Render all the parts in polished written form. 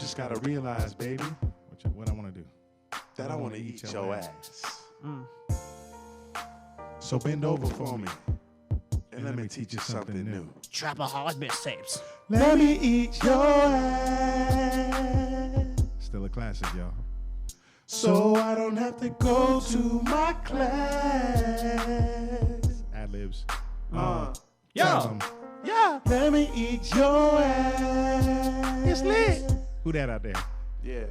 just gotta realize, baby, what I want to do. that I want to eat your ass. So bend over for me, and let me teach you something new. Trapaholic mixtapes. Let me eat your ass, Still a classic, y'all. so I don't have to go to my class. Ad-libs. Yo, Yeah. let me eat your ass. It's lit. Who that out there? Yeah.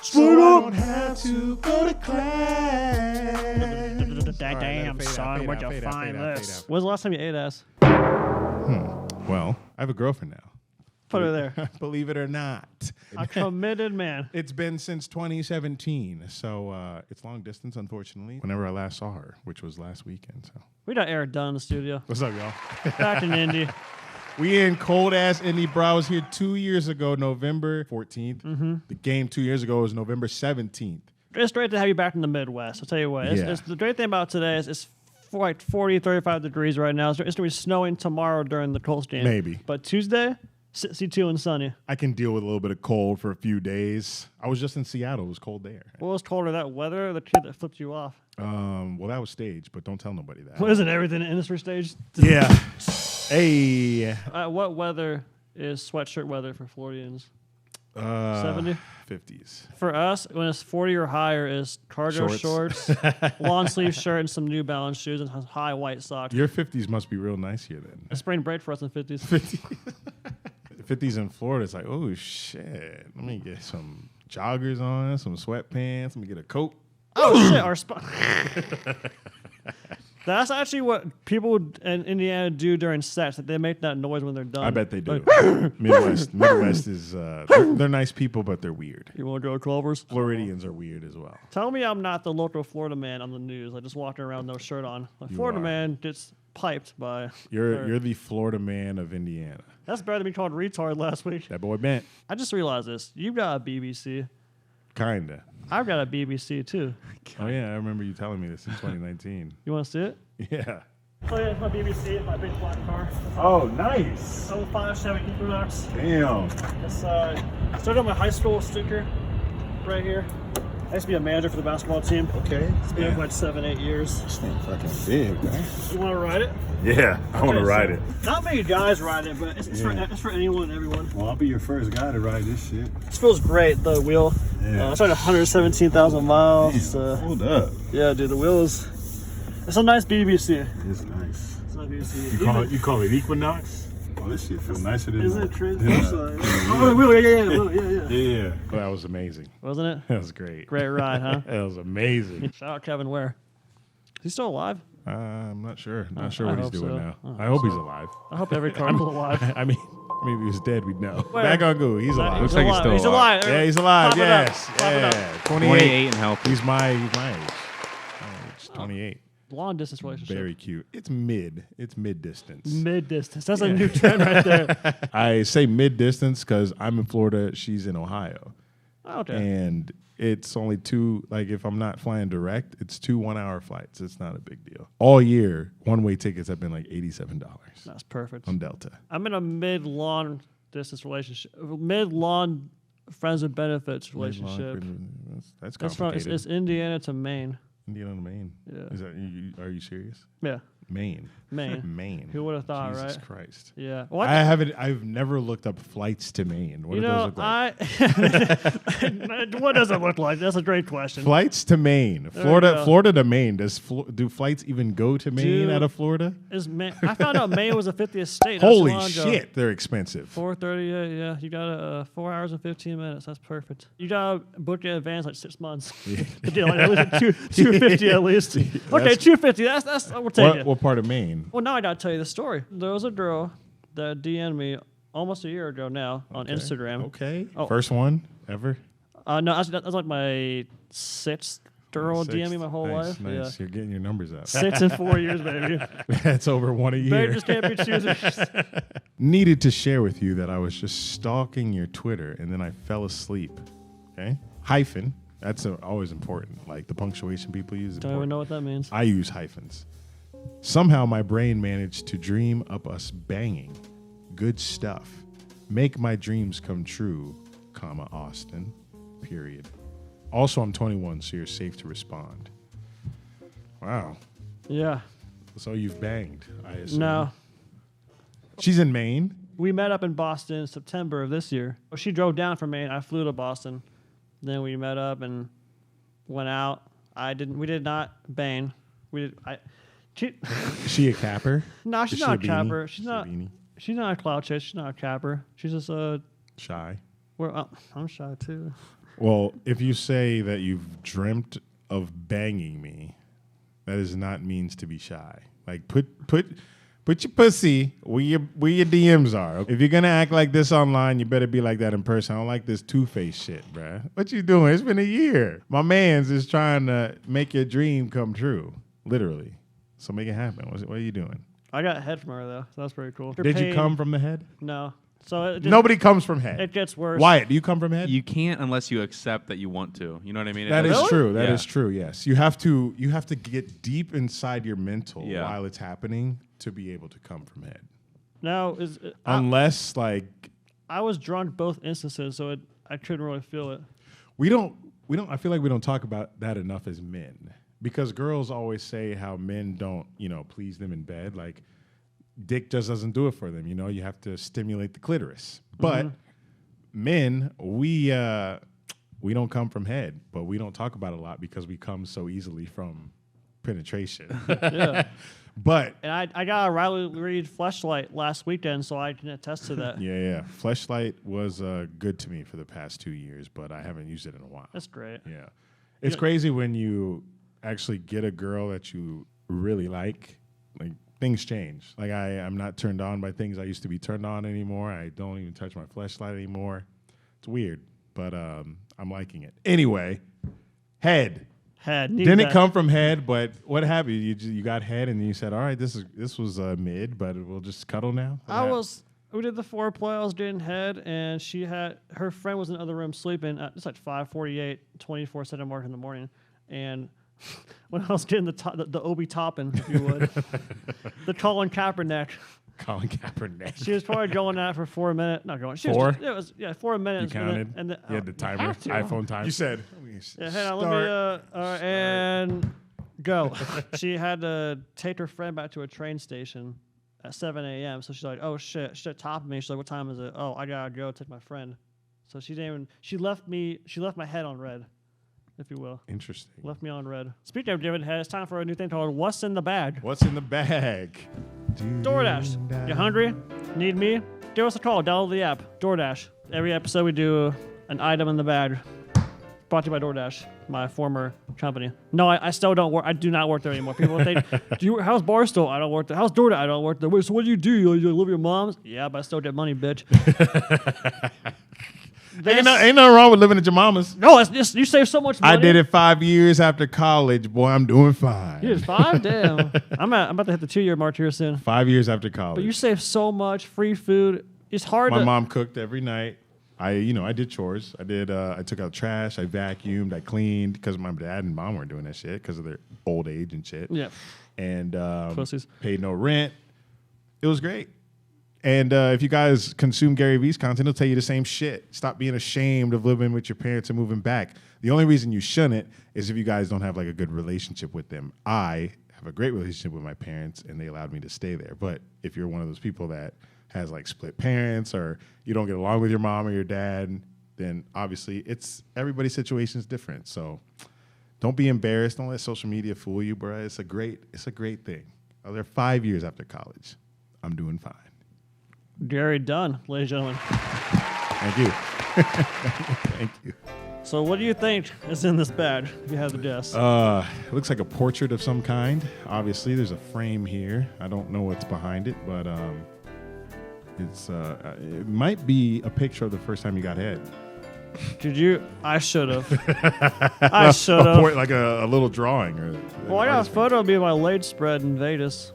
So I don't have to go to class. Damn, son, where'd you find this? When's the last time you ate ass? Well, I have a girlfriend now. Put her there. Believe it or not. A committed man. It's been since 2017, so it's long distance, unfortunately. Whenever I last saw her, which was last weekend. So We got Eric Dunn in the studio. what's up, y'all? Back in Indy. We in cold ass Indy, bro. I was here 2 years ago, November 14th. The game 2 years ago was November 17th. It's great to have you back in the Midwest. I'll tell you what. It's the great thing about today is it's like 40, 35 degrees right now. It's going to be snowing tomorrow during the Colts game. Maybe. But Tuesday, 62 and sunny. I can deal with a little bit of cold for a few days. I was just in Seattle. It was cold there. What was colder, that weather or the kid that flipped you off? Well, that was staged, but don't tell nobody that. What is it, everything in industry stage? Yeah. Hey. What weather is sweatshirt weather for Floridians? 70? 70? 50s. For us, when it's 40 or higher, is cargo shorts, long sleeve shirt, and some New Balance shoes, and high white socks. Your 50s must be real nice here then. A spring break for us in 50s. 50s in Florida, it's like, oh, shit. Let me get some joggers on, some sweatpants. Let me get a coat. Oh, shit. Our spot. That's actually what people in Indiana do during sex. That they make that noise when they're done. I bet they do. Like, Midwest is, they're nice people, but they're weird. You want to go to Culver's? Floridians are weird as well. Tell me I'm not the local Florida man on the news. I just walking around no shirt on. Like, You Florida are. man gets piped by... You're the Florida man of Indiana. That's better than being called retard last week. That boy bent. I just realized this. You've got a BBC. Kinda. I've got a BBC too. Oh, yeah, I remember you telling me this in 2019. You want to see it? Yeah. Oh yeah, it's my BBC, my big black car. Oh, nice. 05 Chevy Equinox. Damn. It's started on my high school sticker right here. I used to be a manager for the basketball team. Okay. It's been for like 7-8 years. This thing fucking big, man. You want to ride it? Yeah, I want to Okay, ride so it. Not many guys ride it, but it's for anyone and everyone. Well, I'll be your first guy to ride this shit. This feels great, the wheel. Yeah. It's like 117,000 miles. Hold up. Yeah, dude, the wheel is... It's a nice BBC. It's nice. It's a nice BBC. You call it Equinox? Oh, this shit feels nicer than Isn't it true? Yeah. Oh, the wheel, yeah. Yeah. Well, that was amazing. Wasn't it? That was great. Great ride, huh? That was amazing. Shout out Kevin Ware. Is he still alive? I'm not sure. Not sure I what he's hope doing so. now. I hope he's alive. I hope every Cardinal alive. I mean, if he was dead, we'd know. Where? Back on Goo. He's alive. Looks like he's still He's alive. alive. Yeah, he's alive. Clap it up. Yes. Clap it up. Yeah. 28 and healthy. He's my age. It's 28. Long distance relationship. Very cute. It's mid distance. Mid distance. That's a new trend right there. I say mid distance because I'm in Florida. She's in Ohio. Okay. And it's only two, like if I'm not flying direct, it's 2 1-hour flights. It's not a big deal. All year, one-way tickets have been like $87 That's perfect. on Delta. I'm in a mid-long distance relationship. Mid-long friends with benefits relationship. That's That's from complicated. it's Indiana to Maine. Indiana to Maine. Yeah. Is that, are you serious? Yeah. Maine. Maine. Maine. Who would have thought, Jesus right? Christ. Yeah. Well, I've never looked up flights to Maine. What you do know, those look like? what does it look like? That's a great question. Flights to Maine. There Florida you go. Florida to Maine. Do flights even go to Maine Do- out of Florida? I found out Maine was the 50th state. not so Holy long ago. shit, they're expensive. 4:38. Yeah, you got 4 hours and 15 minutes. That's perfect. You got to book in advance like 6 months. Yeah, like at least 250 at least. Okay, 250. That's we'll take it. What part of Maine? Well, now I got to tell you the story. There was a girl that DM'd me almost a year ago now on Instagram. Okay. Oh. First one ever? No, that's like my sixth girl DM me my whole life. Nice. Yeah. You're getting your numbers up. 6 and 4 years, baby. That's over one a year. Baby just can't be choosers. Needed to share with you that I was just stalking your Twitter and then I fell asleep. Okay? Hyphen. That's always important. Like the punctuation people use. Don't even know what that means. I use hyphens. Somehow my brain managed to dream up us banging. Good stuff. Make my dreams come true. comma, Austin, period. Also, I'm 21, so you're safe to respond. Wow. Yeah. So you've banged, I assume. No. She's in Maine? We met up in Boston in September of this year. Well, she drove down from Maine. I flew to Boston. Then we met up and went out. We did not bang. Is she a capper? No, she's Is not she a beanie? capper. She's a beanie? She's not a cloud chase. She's not a capper. She's just a. Shy. I'm shy too. Well, if you say that you've dreamt of banging me, that does not means to be shy. Like put your pussy where your DMs are. If you're gonna act like this online, you better be like that in person. I don't like this two-faced shit, bruh. What you doing? It's been a year. My man's is trying to make your dream come true, literally. So make it happen. What are you doing? I got head from her though, so that's pretty cool. Did you come from the head? No. So it just, Nobody comes from head. It gets worse. Wyatt, do you come from head? You can't unless you accept that you want to. You know what I mean? That is Really? true. That Yeah. is true. Yes, you have to get deep inside your mental Yeah. while it's happening to be able to come from head. Now Unless like I was drunk both instances, so I couldn't really feel it. we don't. I feel like we don't talk about that enough as men because girls always say how men don't please them in bed. Like dick just doesn't do it for them. You have to stimulate the clitoris. But men, we don't come from head, but we don't talk about it a lot because we come so easily from penetration. Yeah. But And I got a Riley Reid fleshlight last weekend, so I can attest to that. yeah, Fleshlight was good to me for the past 2 years, but I haven't used it in a while. That's great. Yeah, it's crazy when you actually get a girl that you really like things change. Like I'm not turned on by things I used to be turned on anymore. I don't even touch my fleshlight anymore. It's weird, but I'm liking it. Anyway, head. Head. Didn't it come from head? But what happened? You got head, and you said, "All right, this was mid, but we'll just cuddle now." We did the foreplay. I was getting head, and her friend was in the other room sleeping. It's like 5:48, 24/7 mark in the morning, and when I was getting the Obi Toppin, if you would, the Colin Kaepernick. Colin Kaepernick. She was probably going at it for 4 minutes. Not going. She 4? Was 4 minutes. You counted. And You had the timer, have to. iPhone timer. You said, Yeah, hang on, let me and go. She had to take her friend back to a train station at 7 a.m. So she's like, "Oh shit!" She topped me. She's like, "What time is it?" "Oh, I gotta go take my friend." So she didn't even. She left my head on red, if you will. Interesting. Left me on red. Speaking of giving head, it's time for a new thing called "What's in the Bag." What's in the bag? DoorDash. You hungry? Need me? Give us a call. Download the app. DoorDash. Every episode we do an item in the bag. Brought to you by DoorDash, my former company. No, I still don't work. I do not work there anymore. People think, how's Barstool? I don't work there. How's DoorDash? I don't work there. Wait, so what do? You live with your mom's? Yeah, but I still get money, bitch. Ain't nothing wrong with living at your mama's. No, it's just you save so much money. I did it 5 years after college. Boy, I'm doing fine. You did 5? Damn. I'm about to hit the 2-year mark here soon. 5 years after college. But you save so much free food. It's hard My to. mom cooked every night. I did chores. I took out trash. I vacuumed. I cleaned because my dad and mom weren't doing that shit because of their old age and shit. Yeah. And Pussies. paid no rent. It was great. And if you guys consume Gary Vee's content, he'll tell you the same shit. Stop being ashamed of living with your parents and moving back. The only reason you shouldn't is if you guys don't have like a good relationship with them. I have a great relationship with my parents, and they allowed me to stay there. But if you're one of those people that has like split parents or you don't get along with your mom or your dad, then obviously everybody's situation is different. So don't be embarrassed. Don't let social media fool you, bro. It's a great thing. They're 5 years after college. I'm doing fine. Gary Dunn, ladies and gentlemen. Thank you. Thank you. So what do you think is in this bag, if you have to guess? It looks like a portrait of some kind. Obviously, there's a frame here. I don't know what's behind it, but it might be a picture of the first time you got head. Did you? I should have. I should have. Like a little drawing. Well, I got a photo of me of my leg spread in Vegas.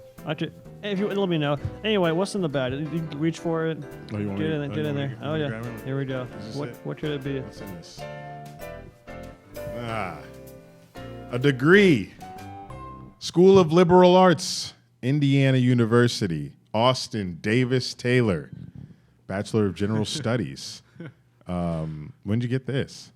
If you let me know. Anyway, what's in the bag? You can reach for it. Oh, you want Get me- in oh, there. you Get in want there. me- Oh want me to yeah. grab it? Here we go. Is this it? What could it be? What's in this? A degree. School of Liberal Arts, Indiana University, Austin Davis Taylor, Bachelor of General Studies. When'd you get this?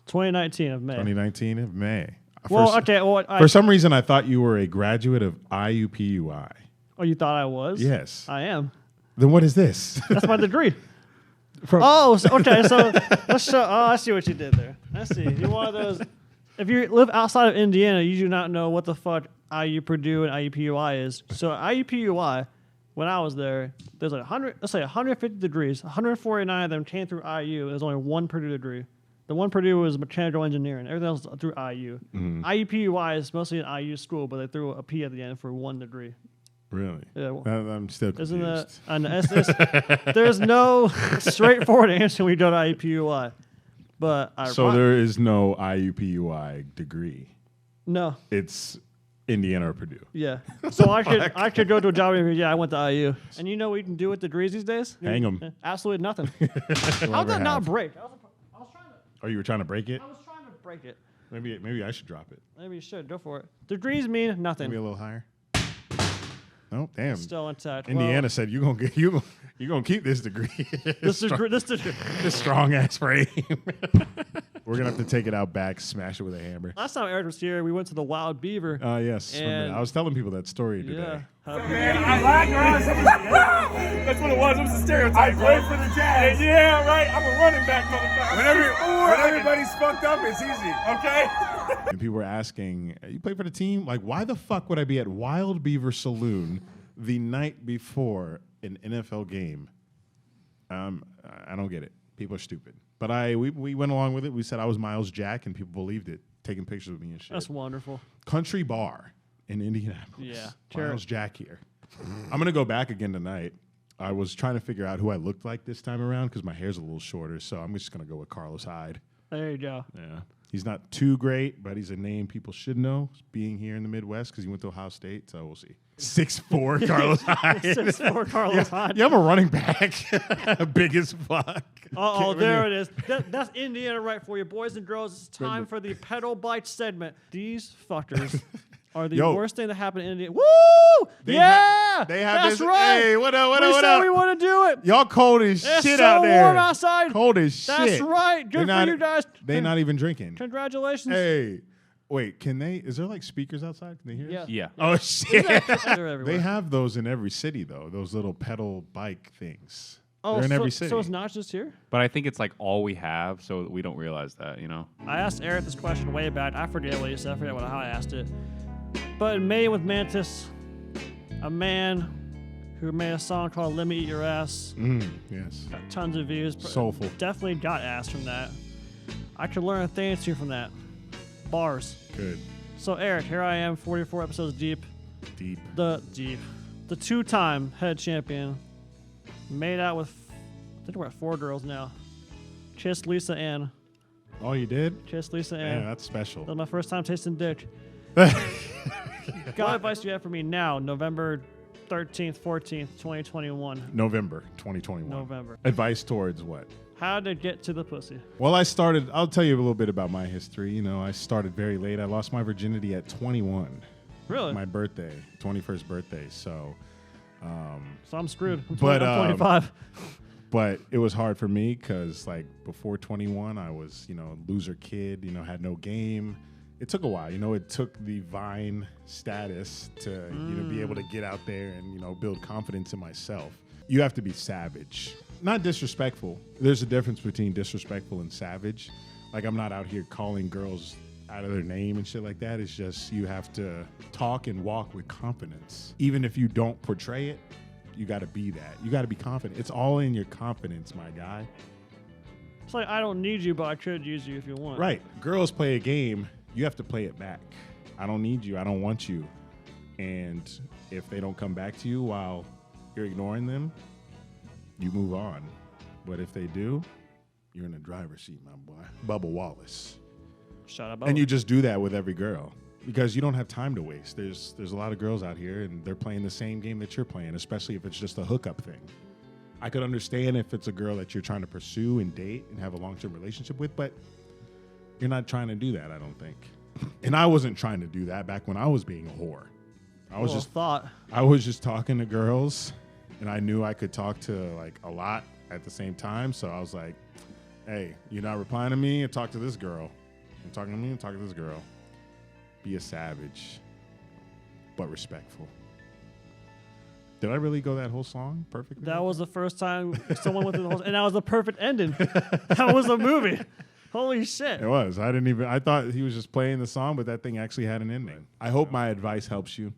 2019 of May. 2019 of May. Well, okay. Well, For some reason, I thought you were a graduate of IUPUI. Oh, you thought I was? Yes. I am. Then what is this? That's my degree. From- okay. So let's show. Oh, I see what you did there. I see. You're one of those. If you live outside of Indiana, you do not know what the fuck IU Purdue and IUPUI is. So IUPUI, when I was there, there's like 150 degrees. 149 of them came through IU. There's only one Purdue degree. The one Purdue was mechanical engineering. Everything else was through IU. Mm-hmm. IUPUI is mostly an IU school, but they threw a P at the end for one degree. Really? Yeah. Well, I'm still confused. There's no straightforward answer when you go to IUPUI. But So there is no IUPUI degree. No. It's Indiana or Purdue. Yeah. So I could go to a job interview. Yeah, I went to IU. And you know what you can do with degrees these days? Hang them. Absolutely nothing. How'd that not break? I was trying to. Oh, you were trying to break it? I was trying to break it. Maybe I should drop it. Maybe you should go for it. Degrees mean nothing. Maybe a little higher. Oh, damn. Still intact. Indiana said you're gonna keep this degree. This strong ass frame. We're gonna have to take it out back, smash it with a hammer. Last time Eric was here, we went to the Wild Beaver. Yes. I was telling people that story today. That's what it was. It was a stereotype. I played for the Jags. Yeah, right. I'm a running back, motherfucker. When everybody's fucked up, it's easy. Okay. And people were asking, "You play for the team? Like, why the fuck would I be at Wild Beaver Saloon the night before an NFL game?" I don't get it. People are stupid. But we went along with it. We said I was Miles Jack, and people believed it, taking pictures with me and shit. That's wonderful. Country Bar in Indianapolis. Yeah. Miles Jack here. I'm going to go back again tonight. I was trying to figure out who I looked like this time around because my hair's a little shorter, so I'm just going to go with Carlos Hyde. There you go. Yeah. He's not too great, but he's a name people should know, being here in the Midwest because he went to Ohio State, so we'll see. 6'4", Carlos Hyde. 6'4", Carlos Hyde. Yeah, I'm a running back. Big as fuck. Oh, there it is. That's Indiana right for you, boys and girls. It's time for the pedal bite segment. These fuckers are the worst thing that happened in Indiana. Woo! They have that's this. right. Hey, what up? We said we want to do it. Y'all cold as It's shit so out there. warm outside. Cold as shit. That's right. Good for you guys. They're not even drinking. Congratulations. Hey, wait, is there like speakers outside? Can they hear us? Yeah. Oh, shit. They're everywhere. They have those in every city, though, those little pedal bike things. Oh, they're in every city. So it's not just here? But I think it's like all we have, so we don't realize that, you know? I asked Eric this question way back. I forget what he said. I forget how I asked it. But in May with Mantis, a man who made a song called Let Me Eat Your Ass. Yes. Got tons of views. Soulful. Definitely got ass from that. I could learn a thing or two from that. Bars. Good. So Eric, here I am, 44 episodes deep. Deep. The two-time head champion. Made out with, I think we're at 4 girls now. Kissed Lisa Ann. Oh, you did? Kissed Lisa Ann. Yeah, that's special. That was my first time tasting dick. What advice do you have for me now, November 13th, 14th, 2021? November 2021. November. Advice towards what? How to get to the pussy. Well, I'll tell you a little bit about my history. You know, I started very late. I lost my virginity at 21. Really? My birthday, 21st birthday. So I'm screwed. I'm 25. But it was hard for me because, like, before 21, I was, loser kid, had no game. It took a while. It took the Vine status to, be able to get out there and, build confidence in myself. You have to be savage. Not disrespectful. There's a difference between disrespectful and savage. Like, I'm not out here calling girls out of their name and shit like that. It's just you have to talk and walk with confidence. Even if you don't portray it, you got to be that. You got to be confident. It's all in your confidence, my guy. It's like, I don't need you, but I could use you if you want. Right. Girls play a game. You have to play it back. I don't need you. I don't want you. And if they don't come back to you while you're ignoring them, you move on. But if they do, you're in the driver's seat, my boy. Bubba Wallace. Shout out Bubba. And you just do that with every girl because you don't have time to waste. There's a lot of girls out here and they're playing the same game that you're playing, especially if it's just a hookup thing. I could understand if it's a girl that you're trying to pursue and date and have a long-term relationship with, but you're not trying to do that, I don't think. And I wasn't trying to do that back when I was being a whore. I was just talking to girls, and I knew I could talk to like a lot at the same time. So I was like, Hey, you're not replying to me and talk to this girl. You're talking to me and talk to this girl. Be a savage, but respectful. Did I really go that whole song perfectly? That was the first time someone went through the whole, and that was the perfect ending. That was a movie. Holy shit. It was. I thought he was just playing the song, but that thing actually had an ending. I hope my advice helps you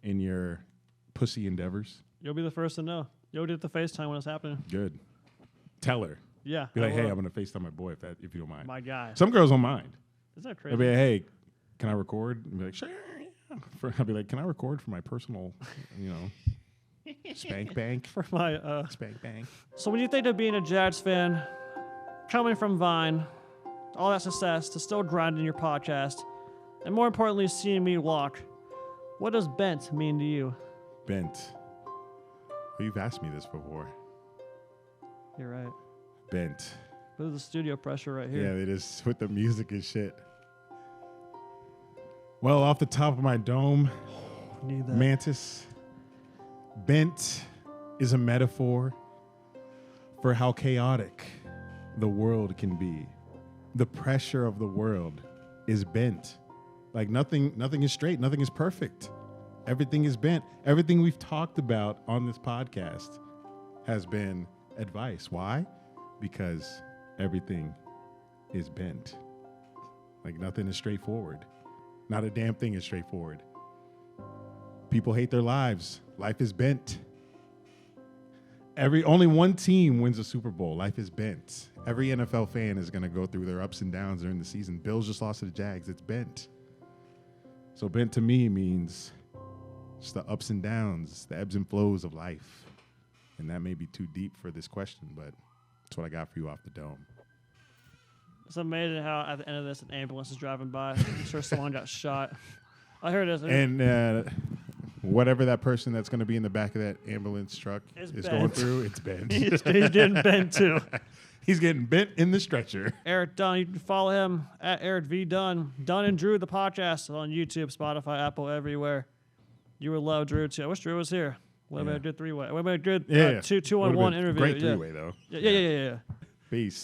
in your pussy endeavors. You'll be the first to know. You'll do the FaceTime when it's happening. Good. Tell her. Yeah. Be like, I hey, will. I'm going to FaceTime my boy if you don't mind. My guy. Some girls don't mind. Isn't that They'll crazy? be like, hey, can I record? And be like, sure. Yeah. I'll be like, can I record for my personal, spank bank? For my, Spank bank. So when you think of being a Jags fan, coming from Vine, all that success, to still grinding your podcast, and more importantly, seeing me walk, what does bent mean to you? Bent. Well, you've asked me this before. You're right. Bent. Look at the studio pressure right Yeah, here. they just with the music and shit. Well, off the top of my dome, Need that. Mantis, bent is a metaphor for how chaotic the world can be. The pressure of the world is bent. Like nothing is straight, nothing is perfect. Everything is bent. Everything we've talked about on this podcast has been advice. Why? Because everything is bent. Like nothing is straightforward. Not a damn thing is straightforward. People hate their lives. Life is bent. Only one team wins a Super Bowl. Life is bent. Every NFL fan is going to go through their ups and downs during the season. Bills just lost to the Jags. It's bent. So bent to me means just the ups and downs, the ebbs and flows of life. And that may be too deep for this question, but that's what I got for you off the dome. It's amazing how at the end of this, an ambulance is driving by. I'm sure someone got shot. I heard this. And whatever that person that's going to be in the back of that ambulance truck It's is bent. going through, it's bent. He's getting bent too. He's getting bent in the stretcher. Eric Dunn. You can follow him at Eric V. Dunn. Dunn and Drew, the podcast, on YouTube, Spotify, Apple, everywhere. You would love Drew too. I wish Drew was here. Would have been a good three-way. Would have been a good 2-on-1 interview. Great yeah. three-way, though. Yeah. Peace.